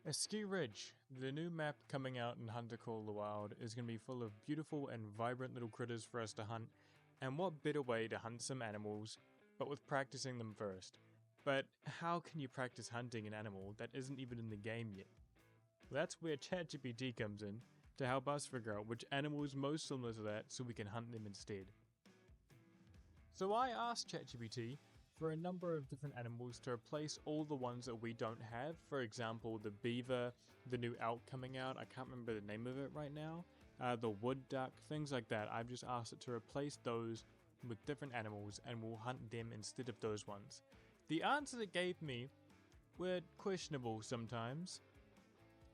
Ski Ridge, the new map coming out in Hunter Call of the Wild, is going to be full of beautiful and vibrant little critters for us to hunt, and what better way to hunt some animals, but with practicing them first. But how can you practice hunting an animal that isn't even in the game yet? Well, that's where ChatGPT comes in, to help us figure out which animal is most similar to that so we can hunt them instead. So I asked ChatGPT for a number of different animals to replace all the ones that we don't have. For example, the beaver, the new elk coming out, I can't remember the name of it right now, the wood duck, things like that. I've just asked it to replace those with different animals and we'll hunt them instead of those ones. The answers it gave me were questionable sometimes.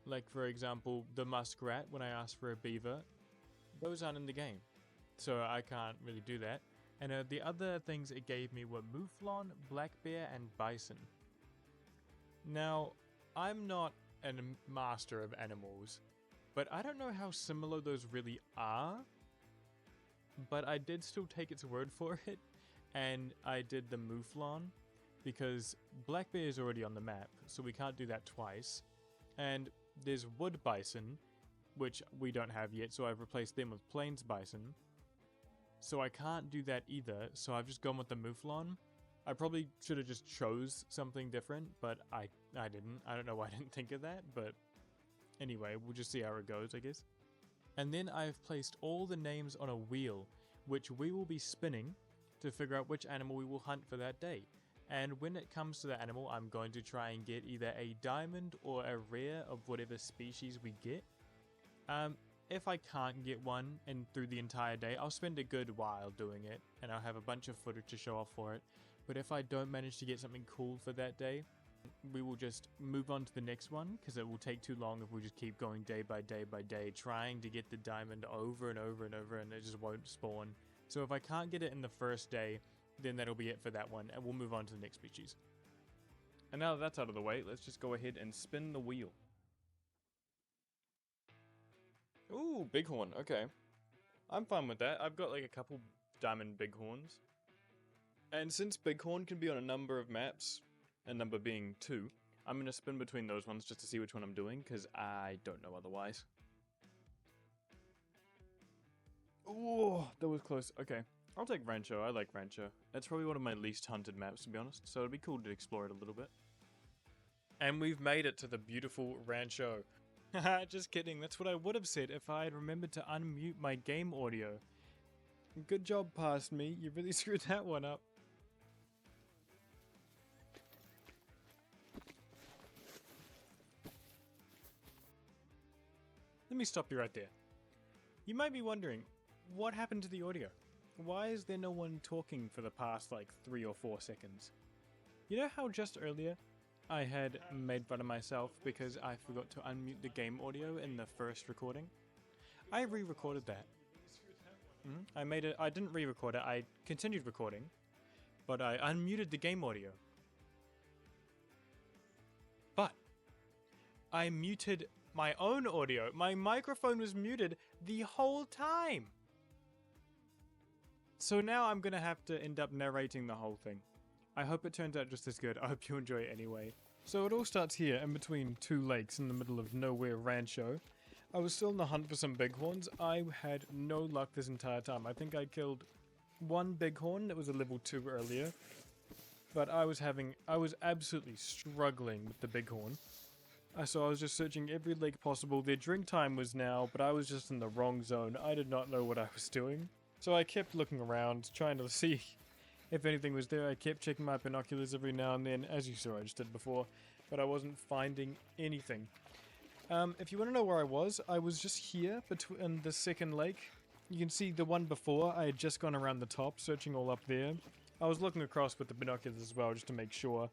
Like for example, the muskrat, when I asked for a beaver, those aren't in the game. So I can't really do that. And the other things it gave me were mouflon, black bear, and bison. Now, I'm not a master of animals, but I don't know how similar those really are. But I did still take its word for it, and I did the mouflon, because black bear is already on the map, so we can't do that twice. And there's wood bison, which we don't have yet, so I've replaced them with plains bison. So I can't do that either, so I've just gone with the mouflon. I probably should have just chose something different, but I didn't. I don't know why I didn't think of that, but anyway, we'll just see how it goes, I guess. And then I've placed all the names on a wheel, which we will be spinning to figure out which animal we will hunt for that day. And when it comes to the animal, I'm going to try and get either a diamond or a rare of whatever species we get. If I can't get one and through the entire day, I'll spend a good while doing it and I'll have a bunch of footage to show off for it. But if I don't manage to get something cool for that day, we will just move on to the next one because it will take too long if we just keep going day by day by day trying to get the diamond over and over and over and it just won't spawn. So if I can't get it in the first day, then that'll be it for that one and we'll move on to the next species. And now that that's out of the way, let's just go ahead and spin the wheel. Ooh, bighorn, okay. I'm fine with that. I've got like a couple diamond bighorns. And since bighorn can be on a number of maps, a number being 2, I'm going to spin between those ones just to see which one I'm doing, because I don't know otherwise. Ooh, that was close. Okay, I'll take Rancho. I like Rancho. That's probably one of my least hunted maps, to be honest, so it'd be cool to explore it a little bit. And we've made it to the beautiful Rancho. Haha, just kidding. That's what I would have said if I had remembered to unmute my game audio. Good job, past me. You really screwed that one up. Let me stop you right there. You might be wondering, what happened to the audio? Why is there no one talking for the past like 3 or 4 seconds? You know how just earlier I had made fun of myself because I forgot to unmute the game audio in the first recording? I re-recorded that. I didn't re-record it, I continued recording, but I unmuted the game audio. But I muted my own audio. My microphone was muted the whole time. So now I'm gonna have to end up narrating the whole thing. I hope it turns out just as good. I hope you enjoy it anyway. So it all starts here in between 2 lakes in the middle of nowhere Rancho. I was still in the hunt for some bighorns. I had no luck this entire time. I think I killed 1 bighorn that was a level 2 earlier. But I was absolutely struggling with the bighorn. So I was just searching every lake possible. Their drink time was now, but I was just in the wrong zone. I did not know what I was doing. So I kept looking around, trying to see if anything was there. I kept checking my binoculars every now and then, as you saw I just did before, but I wasn't finding anything. If you want to know where I was just here in the second lake. You can see the one before, I had just gone around the top, searching all up there. I was looking across with the binoculars as well, just to make sure.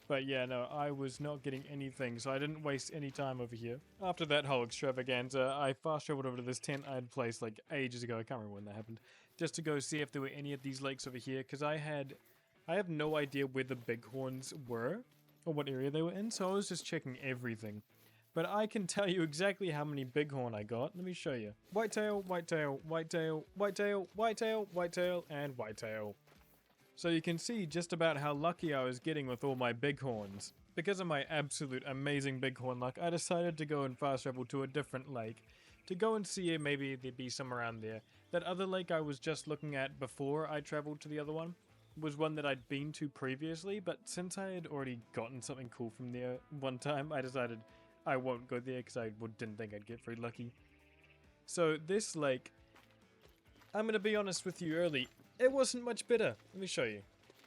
But yeah, no, I was not getting anything, so I didn't waste any time over here. After that whole extravaganza, I fast traveled over to this tent I had placed like ages ago, I can't remember when that happened, just to go see if there were any of these lakes over here, because I have no idea where the bighorns were, or what area they were in, so I was just checking everything. But I can tell you exactly how many bighorn I got. Let me show you. Whitetail, whitetail, whitetail, whitetail, whitetail, whitetail, and whitetail. So you can see just about how lucky I was getting with all my bighorns. Because of my absolute amazing bighorn luck, I decided to go and fast travel to a different lake to go and see if maybe there'd be some around there. That other lake I was just looking at before I traveled to the other one was one that I'd been to previously, but since I had already gotten something cool from there one time, I decided I won't go there because I didn't think I'd get very lucky. So this lake, I'm going to be honest with you early, it wasn't much better. Let me show you.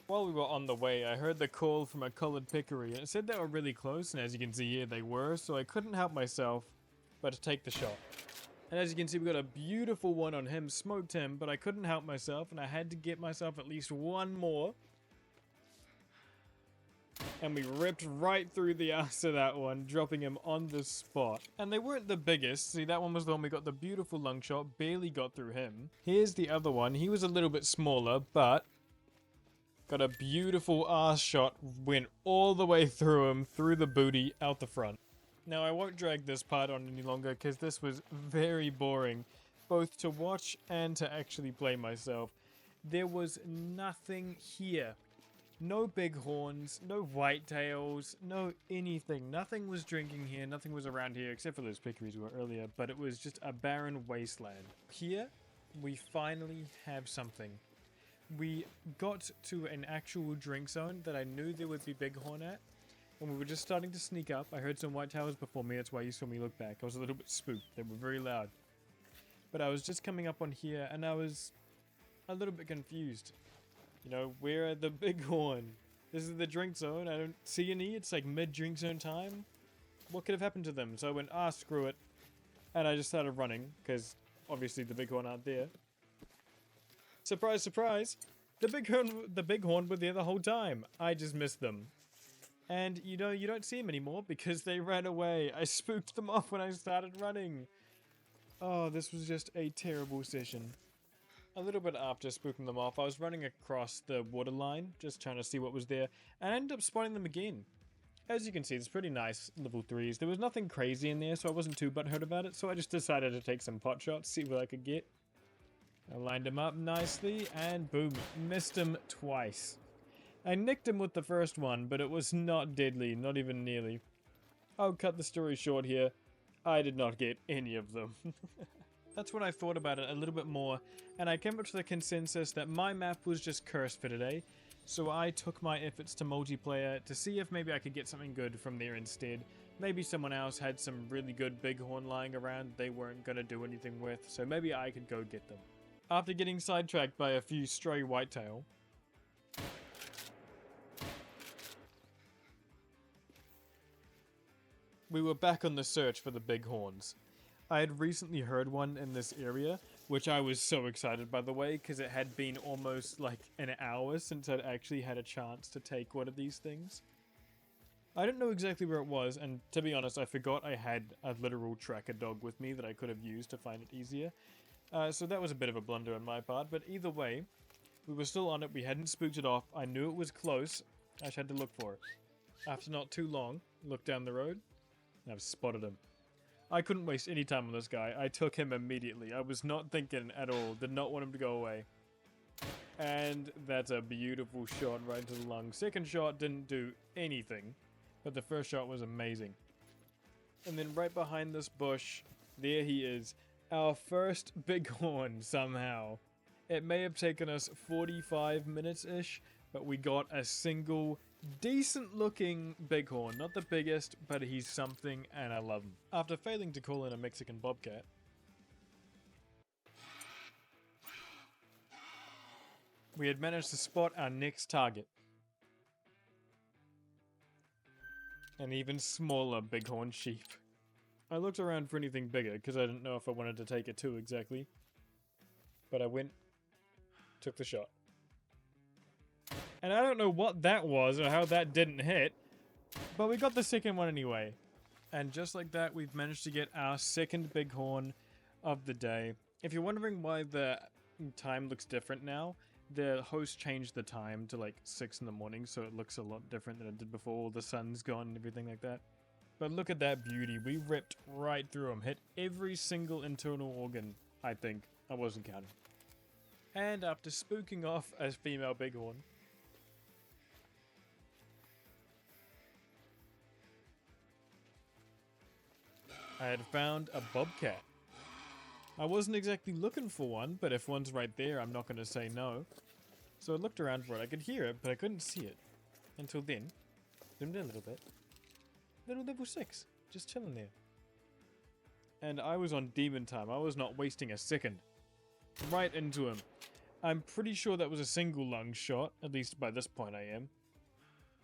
While we were on the way, I heard the call from a collared peccary, and it said they were really close, and as you can see here, they were, so I couldn't help myself but to take the shot. And as you can see, we got a beautiful one on him, smoked him, but I couldn't help myself, and I had to get myself at least one more. And we ripped right through the ass of that one, dropping him on the spot. And they weren't the biggest. See, that one was the one we got the beautiful lung shot, barely got through him. Here's the other one. He was a little bit smaller, but got a beautiful ass shot, went all the way through him, through the booty, out the front. Now, I won't drag this part on any longer because this was very boring, both to watch and to actually play myself. There was nothing here. No bighorns, no whitetails, no anything. Nothing was drinking here, nothing was around here except for those peccaries we were earlier, but it was just a barren wasteland. Here, we finally have something. We got to an actual drink zone that I knew there would be bighorn at. And we were just starting to sneak up. I heard some whitetails before me, that's why you saw me look back. I was a little bit spooked, they were very loud. But I was just coming up on here and I was a little bit confused. You know, where are the bighorn? This is the drink zone, I don't see any, it's like mid-drink zone time. What could have happened to them? So I went, screw it. And I just started running, because obviously the bighorn aren't there. Surprise, surprise! The bighorn were there the whole time. I just missed them. And you know, you don't see them anymore because they ran away. I spooked them off when I started running. Oh, this was just a terrible session. A little bit after spooking them off, I was running across the water line, just trying to see what was there, and I ended up spotting them again. As you can see, it's pretty nice level 3s. There was nothing crazy in there, so I wasn't too butthurt about it, so I just decided to take some pot shots, see what I could get. I lined him up nicely, and boom, missed him twice. I nicked him with the first one, but it was not deadly, not even nearly. I'll cut the story short here. I did not get any of them. That's when I thought about it a little bit more, and I came up to the consensus that my map was just cursed for today, so I took my efforts to multiplayer to see if maybe I could get something good from there instead. Maybe someone else had some really good bighorn lying around they weren't going to do anything with, so maybe I could go get them. After getting sidetracked by a few stray whitetail, we were back on the search for the bighorns. I had recently heard one in this area, which I was so excited by the way, because it had been almost like an hour since I'd actually had a chance to take one of these things. I don't know exactly where it was, and to be honest, I forgot I had a literal tracker dog with me that I could have used to find it easier. So that was a bit of a blunder on my part, but either way, we were still on it, we hadn't spooked it off, I knew it was close, I just had to look for it. After not too long, looked down the road, and I've spotted him. I couldn't waste any time on this guy. I took him immediately. I was not thinking at all. Did not want him to go away. And that's a beautiful shot right to the lung. Second shot didn't do anything, but the first shot was amazing. And then right behind this bush, there he is. Our first bighorn somehow. It may have taken us 45 minutes-ish, but we got a single decent looking bighorn. Not the biggest, but he's something and I love him. After failing to call in a Mexican bobcat, we had managed to spot our next target. An even smaller bighorn sheep. I looked around for anything bigger because I didn't know if I wanted to take it too exactly. But I went, took the shot. And I don't know what that was or how that didn't hit, but we got the second one anyway. And just like that, we've managed to get our second bighorn of the day. If you're wondering why the time looks different now, the host changed the time to like 6 in the morning, so it looks a lot different than it did before. The sun's gone and everything like that. But look at that beauty. We ripped right through him. Hit every single internal organ, I think. I wasn't counting. And after spooking off a female bighorn, I had found a bobcat. I wasn't exactly looking for one, but if one's right there, I'm not going to say no. So I looked around for it. I could hear it, but I couldn't see it. Until then, zoomed in a little bit. Little level 6, just chilling there. And I was on demon time. I was not wasting a second. Right into him. I'm pretty sure that was a single lung shot, at least by this point I am.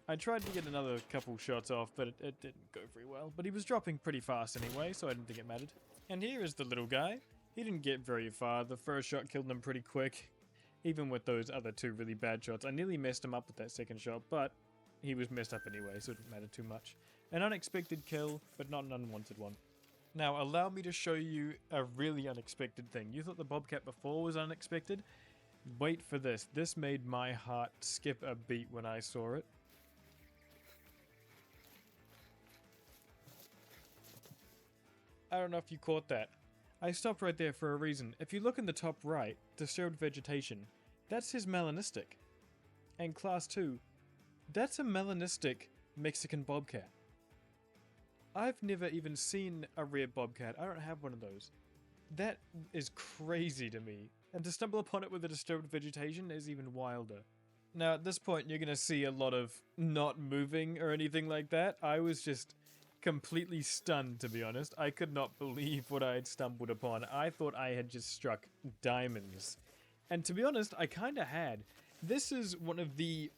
I tried to get another couple shots off, but it didn't go very well. But he was dropping pretty fast anyway, so I didn't think it mattered. And here is the little guy. He didn't get very far. The first shot killed him pretty quick. Even with those other two really bad shots. I nearly messed him up with that second shot, but he was messed up anyway, so it didn't matter too much. An unexpected kill, but not an unwanted one. Now, allow me to show you a really unexpected thing. You thought the bobcat before was unexpected? Wait for this. This made my heart skip a beat when I saw it. I don't know if you caught that. I stopped right there for a reason. If you look in the top right, disturbed vegetation, that's his melanistic. And class 2, that's a melanistic Mexican bobcat. I've never even seen a rare bobcat. I don't have one of those. That is crazy to me. And to stumble upon it with a disturbed vegetation is even wilder. Now at this point you're going to see a lot of not moving or anything like that. I was just completely stunned, to be honest. I could not believe what I had stumbled upon. I thought I had just struck diamonds. And to be honest, I kinda had. This is one of the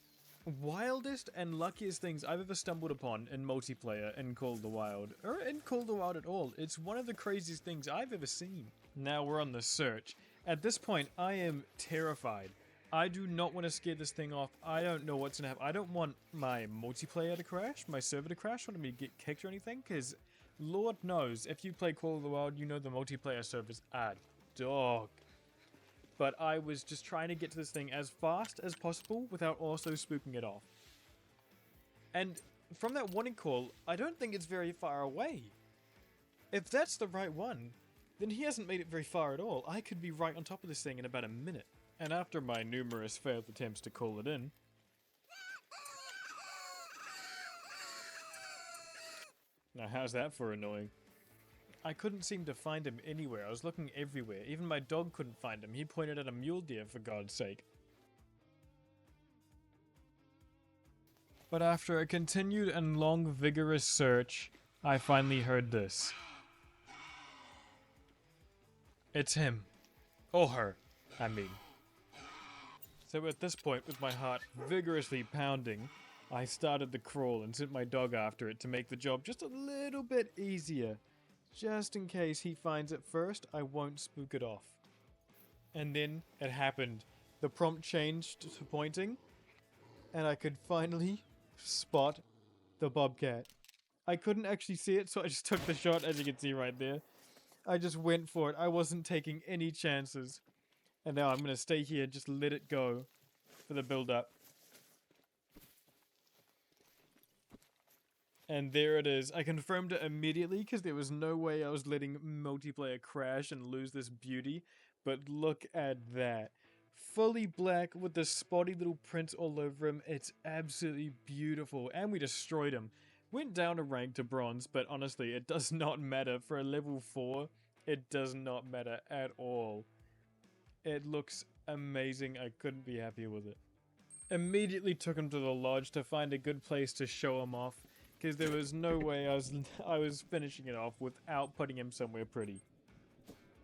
wildest and luckiest things I've ever stumbled upon in multiplayer in Call of the Wild. Or in Call of the Wild at all. It's one of the craziest things I've ever seen. Now we're on the search. At this point, I am terrified. I do not want to scare this thing off. I don't know what's gonna happen. I don't want my multiplayer to crash, my server to crash. I don't want me to get kicked or anything, because Lord knows, if you play Call of the Wild, you know the multiplayer servers are dog. But I was just trying to get to this thing as fast as possible without also spooking it off. And from that warning call, I don't think it's very far away. If that's the right one, then he hasn't made it very far at all. I could be right on top of this thing in about a minute. And after my numerous failed attempts to call it in, now how's that for annoying? I couldn't seem to find him anywhere. I was looking everywhere. Even my dog couldn't find him. He pointed at a mule deer, for God's sake. But after a continued and long, vigorous search, I finally heard this. It's him. Or her, I mean. So at this point, with my heart vigorously pounding, I started the crawl and sent my dog after it to make the job just a little bit easier. Just in case he finds it first, I won't spook it off. And then it happened. The prompt changed to pointing, and I could finally spot the bobcat. I couldn't actually see it, so I just took the shot, as you can see right there. I just went for it. I wasn't taking any chances. And now I'm going to stay here, just let it go for the build-up. And there it is. I confirmed it immediately because there was no way I was letting multiplayer crash and lose this beauty. But look at that. Fully black with the spotty little prints all over him. It's absolutely beautiful. And we destroyed him. Went down a rank to bronze, but honestly, it does not matter. For a level 4, it does not matter at all. It looks amazing. I couldn't be happier with it. Immediately took him to the lodge to find a good place to show him off, because there was no way I was finishing it off without putting him somewhere pretty.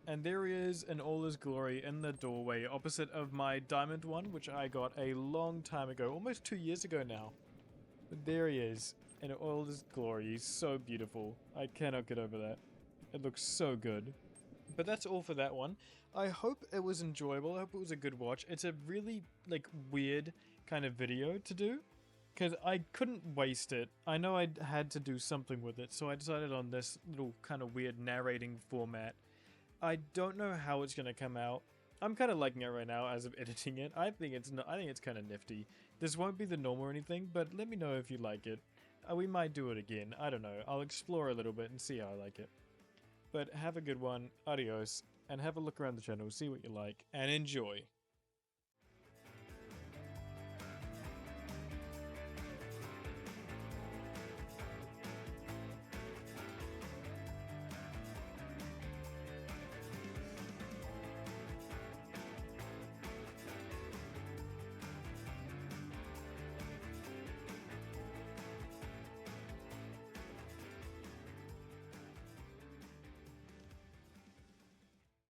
And there he is in all his glory in the doorway opposite of my diamond one, which I got a long time ago, almost 2 years ago now. But there he is in all his glory. He's so beautiful. I cannot get over that. It looks so good. But that's all for that one. I hope it was enjoyable. I hope it was a good watch. It's a really, weird kind of video to do, because I couldn't waste it. I know I had to do something with it, so I decided on this little kind of weird narrating format. I don't know how it's going to come out. I'm kind of liking it right now as of editing it. I think it's kind of nifty. This won't be the norm or anything, but let me know if you like it. We might do it again. I don't know. I'll explore a little bit and see how I like it. But have a good one, adios, and have a look around the channel, see what you like, and enjoy.